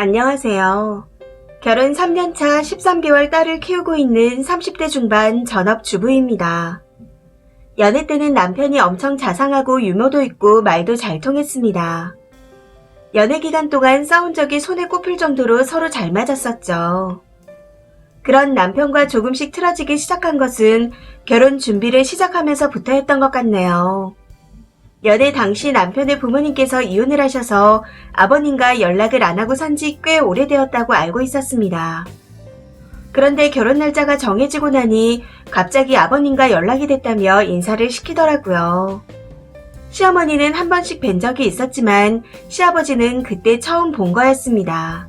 안녕하세요. 결혼 3년차 13개월 딸을 키우고 있는 30대 중반 전업주부입니다. 연애 때는 남편이 엄청 자상하고 유머도 있고 말도 잘 통했습니다. 연애 기간 동안 싸운 적이 손에 꼽힐 정도로 서로 잘 맞았었죠. 그런 남편과 조금씩 틀어지기 시작한 것은 결혼 준비를 시작하면서부터였던 것 같네요. 연애 당시 남편의 부모님께서 이혼을 하셔서 아버님과 연락을 안 하고 산지 꽤 오래되었다고 알고 있었습니다. 그런데 결혼 날짜가 정해지고 나니 갑자기 아버님과 연락이 됐다며 인사를 시키더라고요. 시어머니는 한 번씩 뵌 적이 있었지만 시아버지는 그때 처음 본 거였습니다.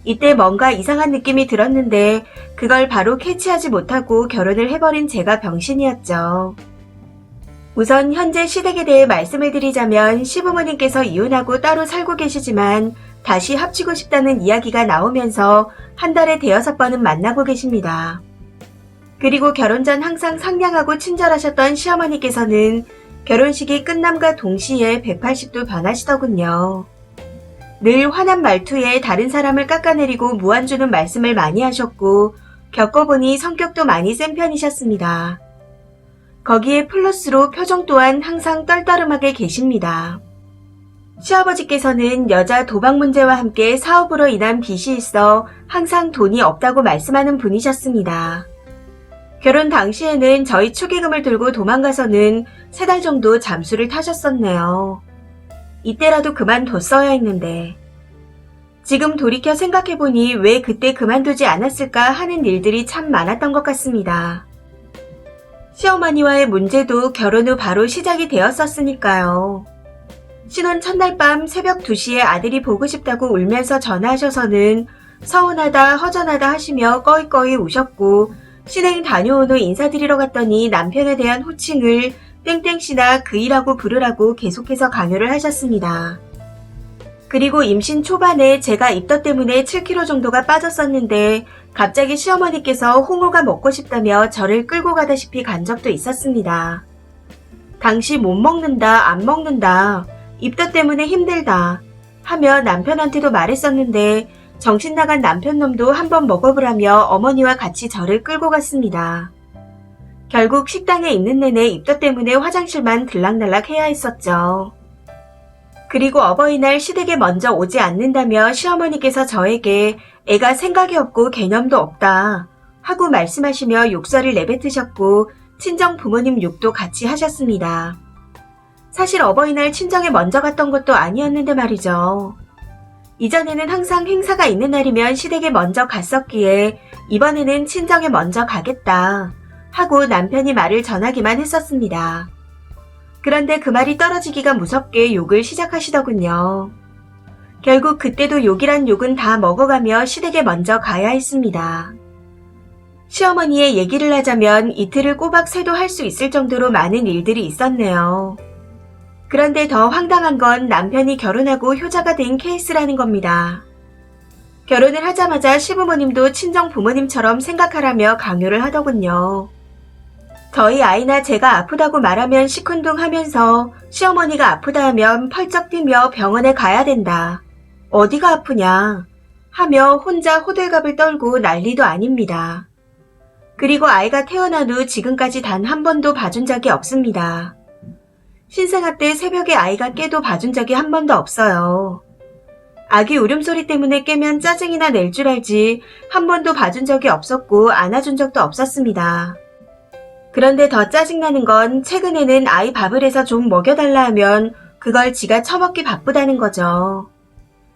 이때 뭔가 이상한 느낌이 들었는데 그걸 바로 캐치하지 못하고 결혼을 해버린 제가 병신이었죠. 우선 현재 시댁에 대해 말씀을 드리자면 시부모님께서 이혼하고 따로 살고 계시지만 다시 합치고 싶다는 이야기가 나오면서 한 달에 5번은 만나고 계십니다. 그리고 결혼 전 항상 상냥하고 친절하셨던 시어머니께서는 결혼식이 끝남과 동시에 180도 변하시더군요. 늘 환한 말투에 다른 사람을 깎아내리고 무안주는 말씀을 많이 하셨고 겪어보니 성격도 많이 센 편이셨습니다. 거기에 플러스로 표정 또한 항상 떨떠름하게 계십니다. 시아버지께서는 여자 도박 문제와 함께 사업으로 인한 빚이 있어 항상 돈이 없다고 말씀하는 분이셨습니다. 결혼 당시에는 저희 축의금을 들고 도망가서는 3달 정도 잠수를 타셨었네요. 이때라도 그만뒀어야 했는데 지금 돌이켜 생각해보니 왜 그때 그만두지 않았을까 하는 일들이 참 많았던 것 같습니다. 시어머니와의 문제도 결혼 후 바로 시작이 되었었으니까요. 신혼 첫날 밤 새벽 2시에 아들이 보고 싶다고 울면서 전화하셔서는 서운하다 허전하다 하시며 꺼이꺼이 우셨고 시댁 다녀온 후 인사드리러 갔더니 남편에 대한 호칭을 땡땡씨나 그이라고 부르라고 계속해서 강요를 하셨습니다. 그리고 임신 초반에 제가 입덧 때문에 7kg 정도가 빠졌었는데 갑자기 시어머니께서 홍어가 먹고 싶다며 저를 끌고 가다시피 간 적도 있었습니다. 당시 못 먹는다, 안 먹는다, 입덧 때문에 힘들다 하며 남편한테도 말했었는데 정신 나간 남편 놈도 한번 먹어보라며 어머니와 같이 저를 끌고 갔습니다. 결국 식당에 있는 내내 입덧 때문에 화장실만 들락날락 해야 했었죠. 그리고 어버이날 시댁에 먼저 오지 않는다며 시어머니께서 저에게 애가 생각이 없고 개념도 없다 하고 말씀하시며 욕설을 내뱉으셨고 친정 부모님 욕도 같이 하셨습니다. 사실 어버이날 친정에 먼저 갔던 것도 아니었는데 말이죠. 이전에는 항상 행사가 있는 날이면 시댁에 먼저 갔었기에 이번에는 친정에 먼저 가겠다 하고 남편이 말을 전하기만 했었습니다. 그런데 그 말이 떨어지기가 무섭게 욕을 시작하시더군요. 결국 그때도 욕이란 욕은 다 먹어가며 시댁에 먼저 가야 했습니다. 시어머니의 얘기를 하자면 이틀을 꼬박 새도 할 수 있을 정도로 많은 일들이 있었네요. 그런데 더 황당한 건 남편이 결혼하고 효자가 된 케이스라는 겁니다. 결혼을 하자마자 시부모님도 친정 부모님처럼 생각하라며 강요를 하더군요. 저희 아이나 제가 아프다고 말하면 시큰둥하면서 시어머니가 아프다 하면 펄쩍 뛰며 병원에 가야 된다. 어디가 아프냐 하며 혼자 호들갑을 떨고 난리도 아닙니다. 그리고 아이가 태어난 후 지금까지 단 한 번도 봐준 적이 없습니다. 신생아 때 새벽에 아이가 깨도 봐준 적이 한 번도 없어요. 아기 울음소리 때문에 깨면 짜증이나 낼 줄 알지 한 번도 봐준 적이 없었고 안아준 적도 없었습니다. 그런데 더 짜증나는 건 최근에는 아이 밥을 해서 좀 먹여달라 하면 그걸 지가 처먹기 바쁘다는 거죠.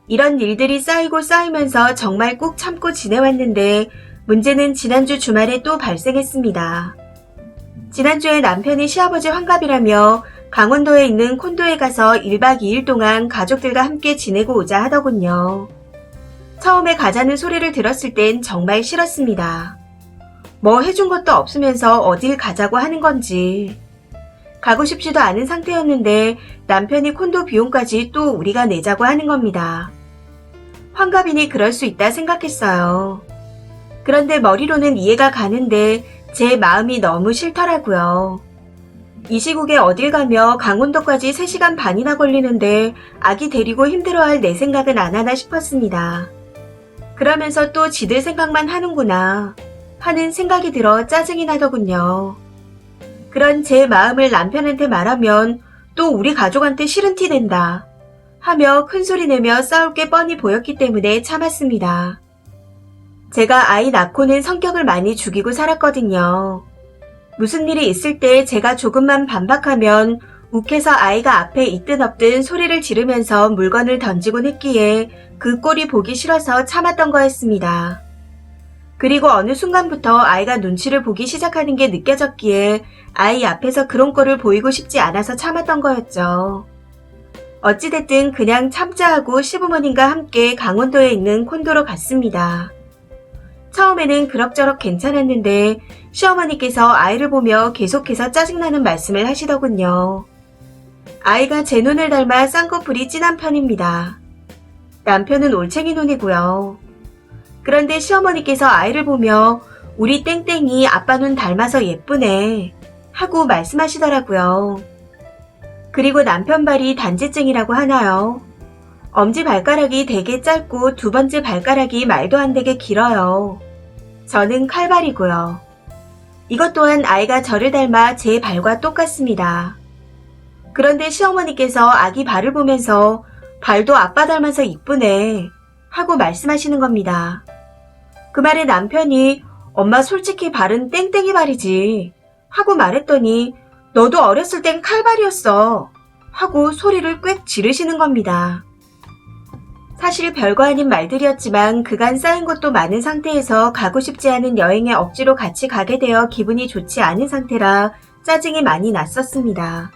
이런 일들이 쌓이고 쌓이면서 정말 꾹 참고 지내왔는데 문제는 지난주 주말에 또 발생했습니다. 지난주에 남편이 시아버지 환갑이라며 강원도에 있는 콘도에 가서 1박 2일 동안 가족들과 함께 지내고 오자 하더군요. 처음에 가자는 소리를 들었을 땐 정말 싫었습니다. 뭐 해준 것도 없으면서 어딜 가자고 하는 건지. 가고 싶지도 않은 상태였는데 남편이 콘도 비용까지 또 우리가 내자고 하는 겁니다. 환갑이니 그럴 수 있다 생각했어요. 그런데 머리로는 이해가 가는데 제 마음이 너무 싫더라고요. 이 시국에 어딜 가며 강원도까지 3시간 반이나 걸리는데 아기 데리고 힘들어할 내 생각은 안 하나 싶었습니다. 그러면서 또 지들 생각만 하는구나 하는 생각이 들어 짜증이 나더군요. 그런 제 마음을 남편한테 말하면 또 우리 가족한테 싫은 티 낸다 하며 큰소리 내며 싸울 게 뻔히 보였기 때문에 참았습니다. 제가 아이 낳고는 성격을 많이 죽이고 살았거든요. 무슨 일이 있을 때 제가 조금만 반박하면 욱해서 아이가 앞에 있든 없든 소리를 지르면서 물건을 던지곤 했기에 그 꼴이 보기 싫어서 참았던 거였습니다. 그리고 어느 순간부터 아이가 눈치를 보기 시작하는 게 느껴졌기에 아이 앞에서 그런 꼴을 보이고 싶지 않아서 참았던 거였죠. 어찌됐든 그냥 참자 하고 시부모님과 함께 강원도에 있는 콘도로 갔습니다. 처음에는 그럭저럭 괜찮았는데 시어머니께서 아이를 보며 계속해서 짜증나는 말씀을 하시더군요. 아이가 제 눈을 닮아 쌍꺼풀이 진한 편입니다. 남편은 올챙이 눈이고요. 그런데 시어머니께서 아이를 보며 우리 땡땡이 아빠 눈 닮아서 예쁘네 하고 말씀하시더라고요. 그리고 남편 발이 단지증이라고 하나요? 엄지발가락이 되게 짧고 두 번째 발가락이 말도 안 되게 길어요. 저는 칼발이고요. 이것 또한 아이가 저를 닮아 제 발과 똑같습니다. 그런데 시어머니께서 아기 발을 보면서 발도 아빠 닮아서 이쁘네 하고 말씀하시는 겁니다. 그 말에 남편이 엄마 솔직히 발은 땡땡이 발이지 하고 말했더니 너도 어렸을 땐 칼발이었어 하고 소리를 꽥 지르시는 겁니다. 사실 별거 아닌 말들이었지만 그간 쌓인 것도 많은 상태에서 가고 싶지 않은 여행에 억지로 같이 가게 되어 기분이 좋지 않은 상태라 짜증이 많이 났었습니다.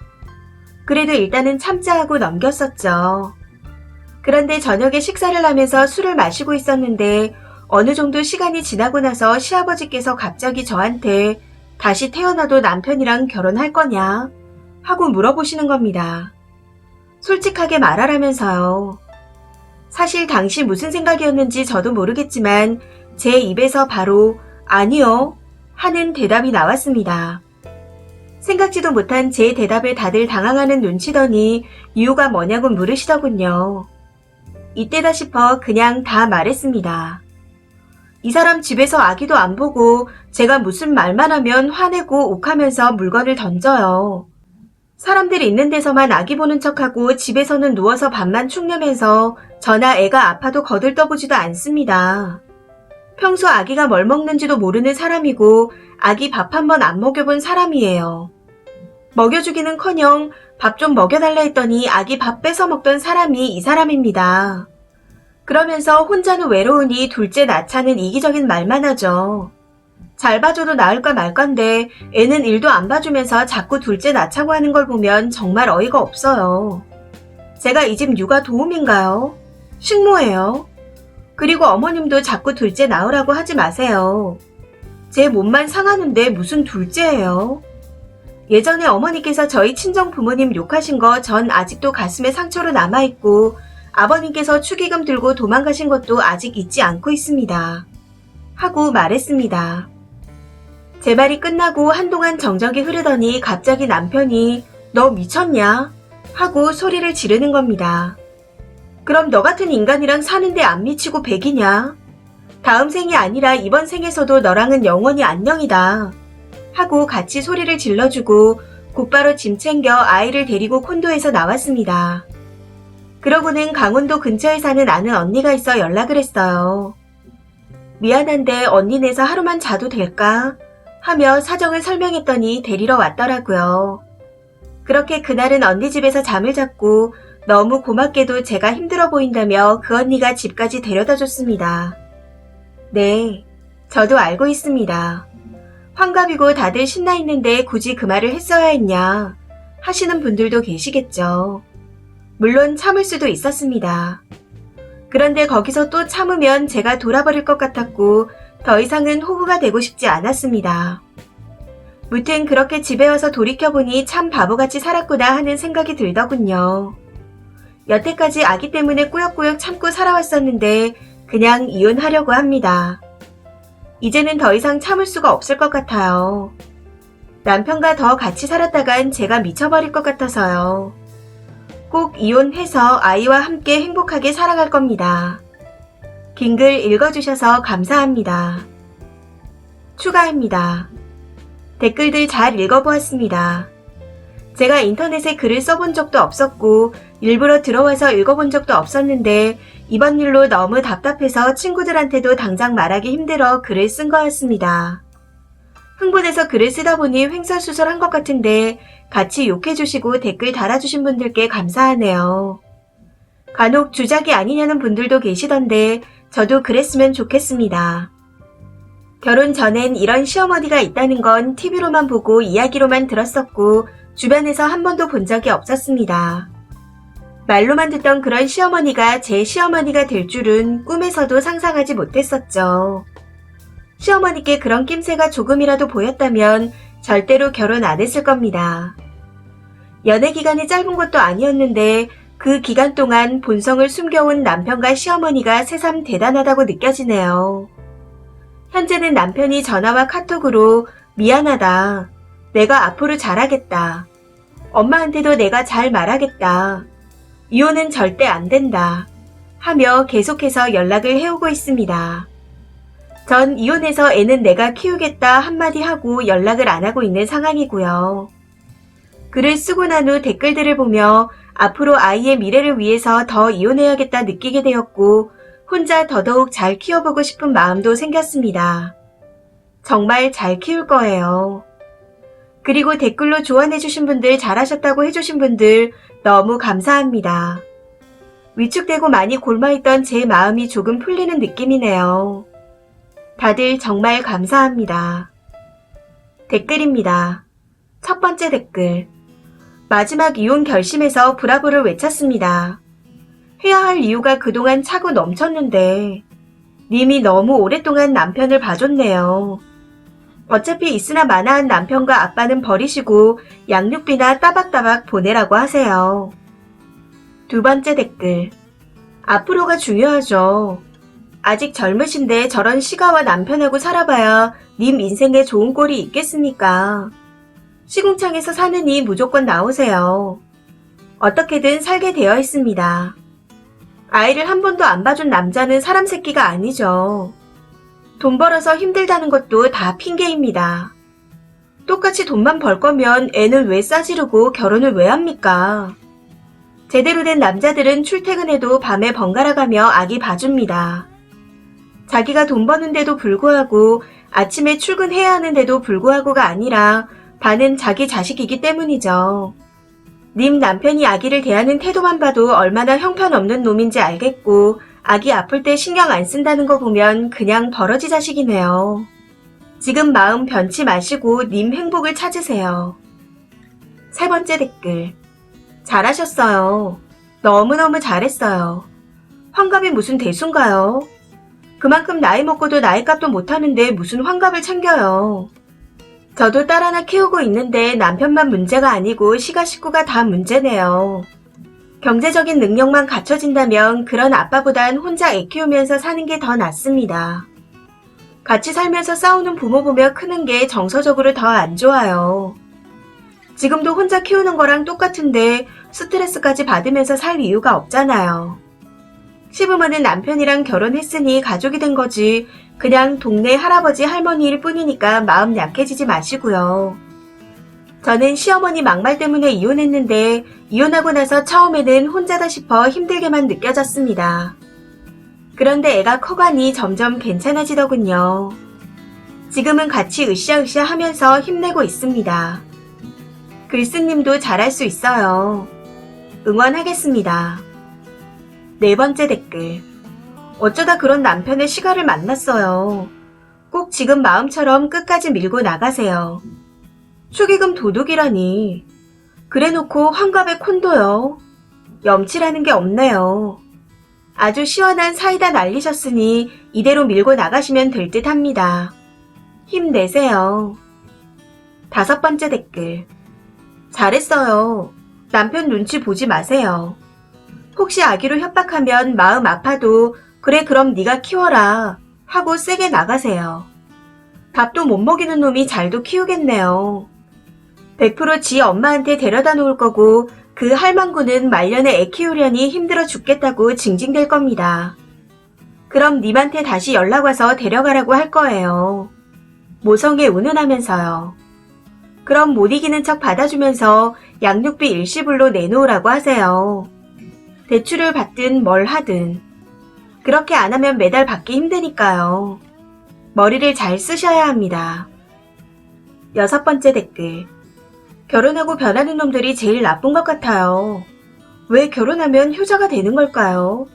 그래도 일단은 참자 하고 넘겼었죠. 그런데 저녁에 식사를 하면서 술을 마시고 있었는데 어느 정도 시간이 지나고 나서 시아버지께서 갑자기 저한테 다시 태어나도 남편이랑 결혼할 거냐 하고 물어보시는 겁니다. 솔직하게 말하라면서요. 사실 당시 무슨 생각이었는지 저도 모르겠지만 제 입에서 바로 아니요 하는 대답이 나왔습니다. 생각지도 못한 제 대답에 다들 당황하는 눈치더니 이유가 뭐냐고 물으시더군요. 이때다 싶어 그냥 다 말했습니다. 이 사람 집에서 아기도 안 보고 제가 무슨 말만 하면 화내고 욱하면서 물건을 던져요. 사람들이 있는 데서만 아기 보는 척하고 집에서는 누워서 밥만 축내면서 저나 애가 아파도 거들떠보지도 않습니다. 평소 아기가 뭘 먹는지도 모르는 사람이고 아기 밥 한 번 안 먹여본 사람이에요. 먹여주기는커녕 밥 좀 먹여달라 했더니 아기 밥 뺏어 먹던 사람이 이 사람입니다. 그러면서 혼자는 외로우니 둘째 낳자는 이기적인 말만 하죠. 잘 봐줘도 나을까 말까인데 애는 일도 안 봐주면서 자꾸 둘째 낳자고 하는 걸 보면 정말 어이가 없어요. 제가 이 집 육아 도움인가요? 식모예요. 그리고 어머님도 자꾸 둘째 낳으라고 하지 마세요. 제 몸만 상하는데 무슨 둘째예요? 예전에 어머니께서 저희 친정 부모님 욕하신 거 전 아직도 가슴에 상처로 남아있고 아버님께서 축의금 들고 도망가신 것도 아직 잊지 않고 있습니다. 하고 말했습니다. 제 말이 끝나고 한동안 정적이 흐르더니 갑자기 남편이 너 미쳤냐? 하고 소리를 지르는 겁니다. 그럼 너 같은 인간이랑 사는데 안 미치고 백이냐? 다음 생이 아니라 이번 생에서도 너랑은 영원히 안녕이다. 하고 같이 소리를 질러주고 곧바로 짐 챙겨 아이를 데리고 콘도에서 나왔습니다. 그러고는 강원도 근처에 사는 아는 언니가 있어 연락을 했어요. 미안한데 언니네서 하루만 자도 될까? 하며 사정을 설명했더니 데리러 왔더라고요. 그렇게 그날은 언니 집에서 잠을 잤고 너무 고맙게도 제가 힘들어 보인다며 그 언니가 집까지 데려다 줬습니다. 네, 저도 알고 있습니다. 환갑이고 다들 신나 있는데 굳이 그 말을 했어야 했냐 하시는 분들도 계시겠죠. 물론 참을 수도 있었습니다. 그런데 거기서 또 참으면 제가 돌아버릴 것 같았고 더 이상은 호구가 되고 싶지 않았습니다. 무튼 그렇게 집에 와서 돌이켜보니 참 바보같이 살았구나 하는 생각이 들더군요. 여태까지 아기 때문에 꾸역꾸역 참고 살아왔었는데 그냥 이혼하려고 합니다. 이제는 더 이상 참을 수가 없을 것 같아요. 남편과 더 같이 살았다간 제가 미쳐버릴 것 같아서요. 꼭 이혼해서 아이와 함께 행복하게 살아갈 겁니다. 긴 글 읽어주셔서 감사합니다. 추가입니다. 댓글들 잘 읽어보았습니다. 제가 인터넷에 글을 써본 적도 없었고 일부러 들어와서 읽어본 적도 없었는데 이번 일로 너무 답답해서 친구들한테도 당장 말하기 힘들어 글을 쓴 거였습니다. 흥분해서 글을 쓰다 보니 횡설수설한 것 같은데 같이 욕해주시고 댓글 달아주신 분들께 감사하네요. 간혹 주작이 아니냐는 분들도 계시던데 저도 그랬으면 좋겠습니다. 결혼 전엔 이런 시어머니가 있다는 건 TV로만 보고 이야기로만 들었었고 주변에서 한 번도 본 적이 없었습니다. 말로만 듣던 그런 시어머니가 제 시어머니가 될 줄은 꿈에서도 상상하지 못했었죠. 시어머니께 그런 낌새가 조금이라도 보였다면 절대로 결혼 안 했을 겁니다. 연애 기간이 짧은 것도 아니었는데 그 기간 동안 본성을 숨겨온 남편과 시어머니가 새삼 대단하다고 느껴지네요. 현재는 남편이 전화와 카톡으로 미안하다. 내가 앞으로 잘하겠다. 엄마한테도 내가 잘 말하겠다. 이혼은 절대 안 된다. 하며 계속해서 연락을 해오고 있습니다. 전 이혼해서 애는 내가 키우겠다 한마디 하고 연락을 안 하고 있는 상황이고요. 글을 쓰고 난 후 댓글들을 보며 앞으로 아이의 미래를 위해서 더 이혼해야겠다 느끼게 되었고 혼자 더더욱 잘 키워보고 싶은 마음도 생겼습니다. 정말 잘 키울 거예요. 그리고 댓글로 조언해주신 분들 잘하셨다고 해주신 분들 너무 감사합니다. 위축되고 많이 골마있던 제 마음이 조금 풀리는 느낌이네요. 다들 정말 감사합니다. 댓글입니다. 첫 번째 댓글. 마지막 이혼 결심에서 브라보를 외쳤습니다. 해야 할 이유가 그동안 차고 넘쳤는데 님이 너무 오랫동안 남편을 봐줬네요. 어차피 있으나 마나한 남편과 아빠는 버리시고 양육비나 따박따박 보내라고 하세요. 두 번째 댓글. 앞으로가 중요하죠. 아직 젊으신데 저런 시가와 남편하고 살아봐야 님 인생에 좋은 꼴이 있겠습니까? 시궁창에서 사느니 무조건 나오세요. 어떻게든 살게 되어 있습니다. 아이를 한 번도 안 봐준 남자는 사람 새끼가 아니죠. 돈 벌어서 힘들다는 것도 다 핑계입니다. 똑같이 돈만 벌 거면 애는 왜 싸지르고 결혼을 왜 합니까? 제대로 된 남자들은 출퇴근해도 밤에 번갈아 가며 아기 봐줍니다. 자기가 돈 버는데도 불구하고 아침에 출근해야 하는데도 불구하고가 아니라 반은 자기 자식이기 때문이죠. 님 남편이 아기를 대하는 태도만 봐도 얼마나 형편없는 놈인지 알겠고 아기 아플 때 신경 안 쓴다는 거 보면 그냥 버러지 자식이네요. 지금 마음 변치 마시고 님 행복을 찾으세요. 세 번째 댓글. 잘하셨어요. 너무너무 잘했어요. 환갑이 무슨 대수인가요? 그만큼 나이 먹고도 나이값도 못하는데 무슨 환갑을 챙겨요. 저도 딸 하나 키우고 있는데 남편만 문제가 아니고 시가 식구가 다 문제네요. 경제적인 능력만 갖춰진다면 그런 아빠보단 혼자 애 키우면서 사는 게 더 낫습니다. 같이 살면서 싸우는 부모 보며 크는 게 정서적으로 더 안 좋아요. 지금도 혼자 키우는 거랑 똑같은데 스트레스까지 받으면서 살 이유가 없잖아요. 시부모는 남편이랑 결혼했으니 가족이 된 거지 그냥 동네 할아버지 할머니일 뿐이니까 마음 약해지지 마시고요. 저는 시어머니 막말 때문에 이혼했는데 이혼하고 나서 처음에는 혼자다 싶어 힘들게만 느껴졌습니다. 그런데 애가 커가니 점점 괜찮아지더군요. 지금은 같이 으쌰으쌰 하면서 힘내고 있습니다. 글쓰님도 잘할 수 있어요. 응원하겠습니다. 네 번째 댓글. 어쩌다 그런 남편의 시가를 만났어요. 꼭 지금 마음처럼 끝까지 밀고 나가세요. 축의금 도둑이라니. 그래놓고 환갑에 콘도요. 염치라는 게 없네요. 아주 시원한 사이다 날리셨으니 이대로 밀고 나가시면 될 듯 합니다. 힘내세요. 다섯 번째 댓글. 잘했어요. 남편 눈치 보지 마세요. 혹시 아기로 협박하면 마음 아파도 그래 그럼 네가 키워라 하고 세게 나가세요. 밥도 못 먹이는 놈이 잘도 키우겠네요. 100%지 엄마한테 데려다 놓을 거고 그 할망구는 말년에 애 키우려니 힘들어 죽겠다고 징징댈 겁니다. 그럼 님한테 다시 연락 와서 데려가라고 할 거예요. 모성애 운운하면서요. 그럼 못 이기는 척 받아주면서 양육비 일시불로 내놓으라고 하세요. 대출을 받든 뭘 하든. 그렇게 안 하면 매달 받기 힘드니까요. 머리를 잘 쓰셔야 합니다. 6번째 댓글. 결혼하고 변하는 놈들이 제일 나쁜 것 같아요. 왜 결혼하면 효자가 되는 걸까요?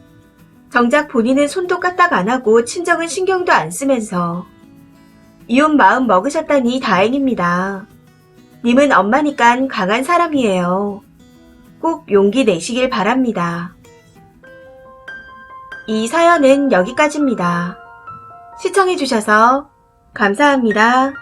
정작 본인은 손도 까딱 안 하고 친정은 신경도 안 쓰면서. 이혼 마음 먹으셨다니 다행입니다. 님은 엄마니깐 강한 사람이에요. 꼭 용기 내시길 바랍니다. 이 사연은 여기까지입니다. 시청해주셔서 감사합니다.